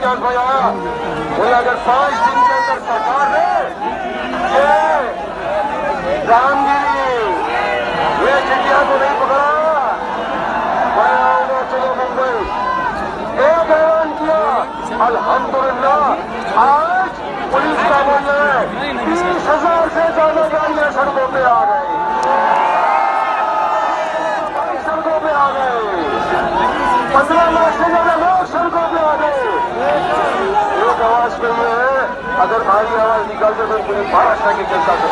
मिजाज में आया। बोले अगर 5 दिन के अंदर सरकार ने रामगिरी ये चिड़िया को नहीं पकड़ा, मैं आऊंगा चलो मुंबई। एक ऐलान किया, अल्हम्दुलिल्लाह आज पुलिस का बोल है 30,000 से ज्यादा गाड़ियां सड़कों पे आ गई, सड़कों पे आ गए। 15 लाख से ज्यादा लोग सड़कों पे आ गए। एक आवाज पे है, अगर भारी आवाज निकालते तो पूरी महाराष्ट्र की जनता को